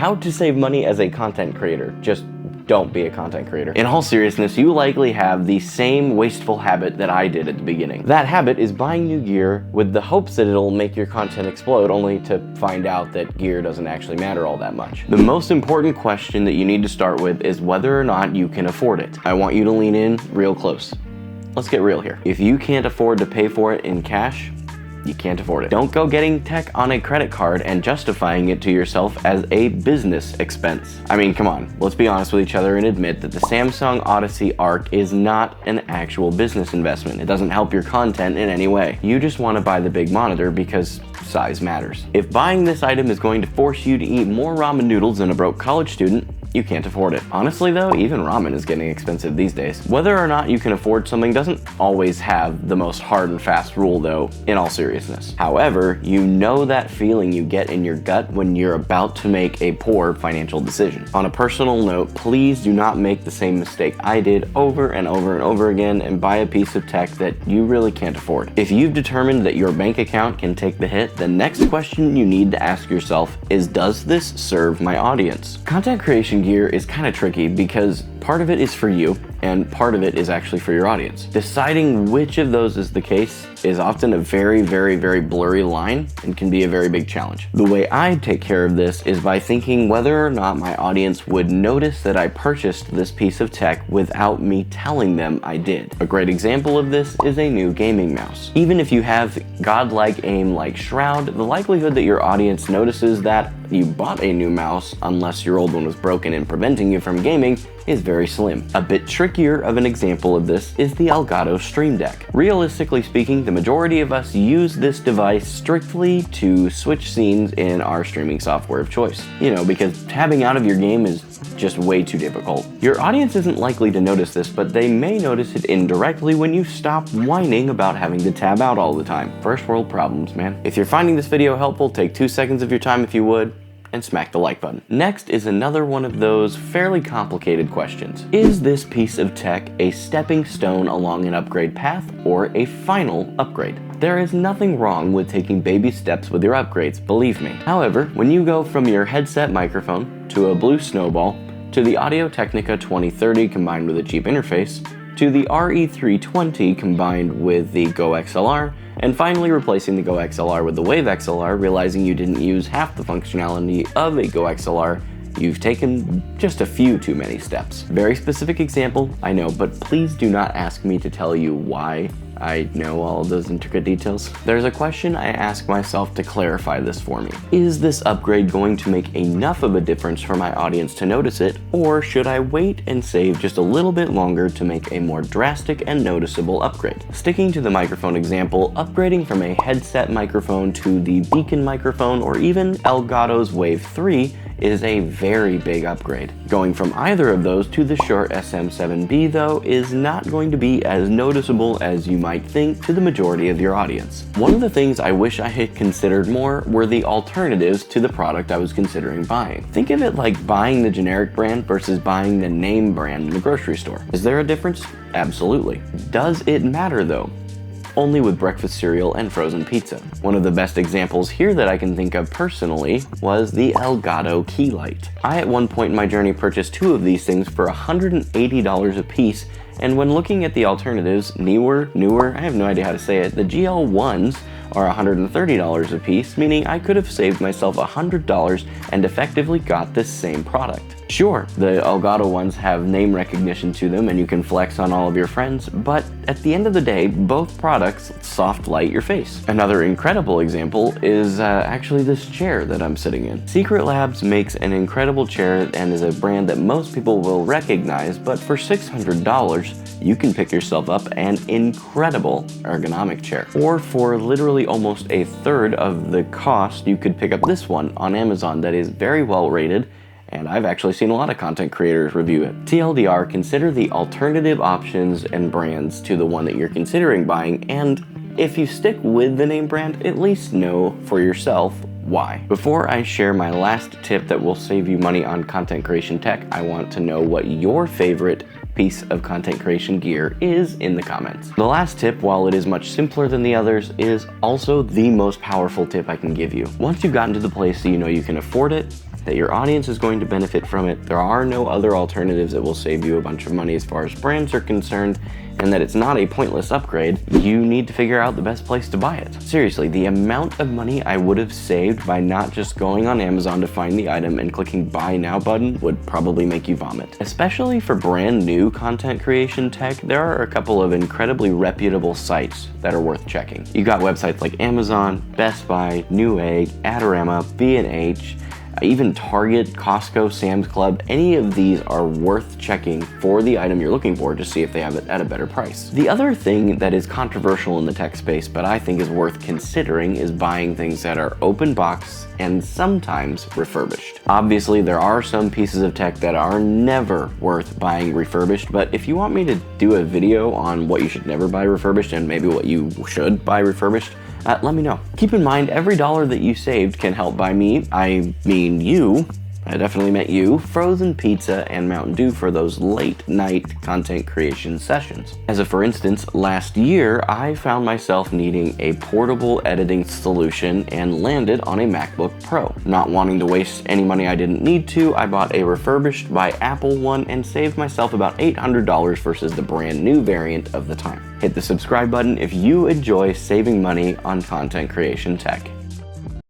How to save money as a content creator. Just don't be a content creator. In all seriousness, you likely have the same wasteful habit that I did at the beginning. That habit is buying new gear with the hopes that it'll make your content explode, only to find out that gear doesn't actually matter all that much. The most important question that you need to start with is whether or not you can afford it. I want you to lean in real close. Let's get real here. If you can't afford to pay for it in cash, you can't afford it. Don't go getting tech on a credit card and justifying it to yourself as a business expense. I mean, come on, let's be honest with each other and admit that the Samsung Odyssey Arc is not an actual business investment. It doesn't help your content in any way. You just want to buy the big monitor because size matters. If buying this item is going to force you to eat more ramen noodles than a broke college student, you can't afford it. Honestly though, even ramen is getting expensive these days. Whether or not you can afford something doesn't always have the most hard and fast rule though, in all seriousness. However, you know that feeling you get in your gut when you're about to make a poor financial decision. On a personal note, please do not make the same mistake I did over and over and over again and buy a piece of tech that you really can't afford. If you've determined that your bank account can take the hit, the next question you need to ask yourself is, does this serve my audience? Content creation gear is kind of tricky because part of it is for you and part of it is actually for your audience. Deciding which of those is the case is often a very, very, very blurry line and can be a very big challenge. The way I take care of this is by thinking whether or not my audience would notice that I purchased this piece of tech without me telling them I did. A great example of this is a new gaming mouse. Even if you have godlike aim like Shroud, the likelihood that your audience notices that you bought a new mouse, unless your old one was broken and preventing you from gaming, is very slim. A bit trickier of an example of this is the Elgato Stream Deck. Realistically speaking, the majority of us use this device strictly to switch scenes in our streaming software of choice. You know, because tabbing out of your game is just way too difficult. Your audience isn't likely to notice this, but they may notice it indirectly when you stop whining about having to tab out all the time. First world problems, man. If you're finding this video helpful, take 2 seconds of your time if you would, and smack the like button. Next is another one of those fairly complicated questions. Is this piece of tech a stepping stone along an upgrade path or a final upgrade? There is nothing wrong with taking baby steps with your upgrades, believe me. However, when you go from your headset microphone to a Blue Snowball to the Audio-Technica 2030 combined with a cheap interface, to the RE320 combined with the Go XLR, and finally replacing the Go XLR with the Wave XLR, realizing you didn't use half the functionality of a Go XLR, you've taken just a few too many steps. Very specific example, I know, but please do not ask me to tell you why I know all of those intricate details. There's a question I ask myself to clarify this for me. Is this upgrade going to make enough of a difference for my audience to notice it, or should I wait and save just a little bit longer to make a more drastic and noticeable upgrade? Sticking to the microphone example, upgrading from a headset microphone to the Beacon microphone or even Elgato's Wave 3 is a very big upgrade. Going from either of those to the Shure SM7B though is not going to be as noticeable as you might think to the majority of your audience. One of the things I wish I had considered more were the alternatives to the product I was considering buying. Think of it like buying the generic brand versus buying the name brand in the grocery store. Is there a difference? Absolutely. Does it matter though? Only with breakfast cereal and frozen pizza. One of the best examples here that I can think of personally was the Elgato Keylight. I at one point in my journey purchased 2 of these things for $180 a piece, and when looking at the alternatives, newer, I have no idea how to say it, the GL1s are $130 a piece, meaning I could have saved myself $100 and effectively got this same product. Sure, the Elgato ones have name recognition to them and you can flex on all of your friends, but at the end of the day, both products soft light your face. Another incredible example is actually this chair that I'm sitting in. Secret Labs makes an incredible chair and is a brand that most people will recognize, but for $600, you can pick yourself up an incredible ergonomic chair. Or for literally almost a third of the cost, you could pick up this one on Amazon that is very well rated, and I've actually seen a lot of content creators review it. TLDR, consider the alternative options and brands to the one that you're considering buying, and if you stick with the name brand, at least know for yourself why. Before I share my last tip that will save you money on content creation tech, I want to know what your favorite piece of content creation gear is in the comments. The last tip, while it is much simpler than the others, is also the most powerful tip I can give you. Once you've gotten to the place that you know you can afford it, that your audience is going to benefit from it, there are no other alternatives that will save you a bunch of money as far as brands are concerned, and that it's not a pointless upgrade, you need to figure out the best place to buy it. Seriously, the amount of money I would have saved by not just going on Amazon to find the item and clicking buy now button would probably make you vomit. Especially for brand new content creation tech, there are a couple of incredibly reputable sites that are worth checking. You got websites like Amazon, Best Buy, Newegg, Adorama, B&H, even Target, Costco, Sam's Club. Any of these are worth checking for the item you're looking for to see if they have it at a better price. The other thing that is controversial in the tech space, but I think is worth considering, is buying things that are open box and sometimes refurbished. Obviously, there are some pieces of tech that are never worth buying refurbished, but if you want me to do a video on what you should never buy refurbished and maybe what you should buy refurbished, let me know. Keep in mind, every dollar that you saved can help buy me, I mean you, I definitely meant you, frozen pizza and Mountain Dew for those late night content creation sessions. As a for instance, last year I found myself needing a portable editing solution and landed on a MacBook Pro. Not wanting to waste any money I didn't need to, I bought a refurbished by Apple one and saved myself about $800 versus the brand new variant of the time. Hit the subscribe button if you enjoy saving money on content creation tech.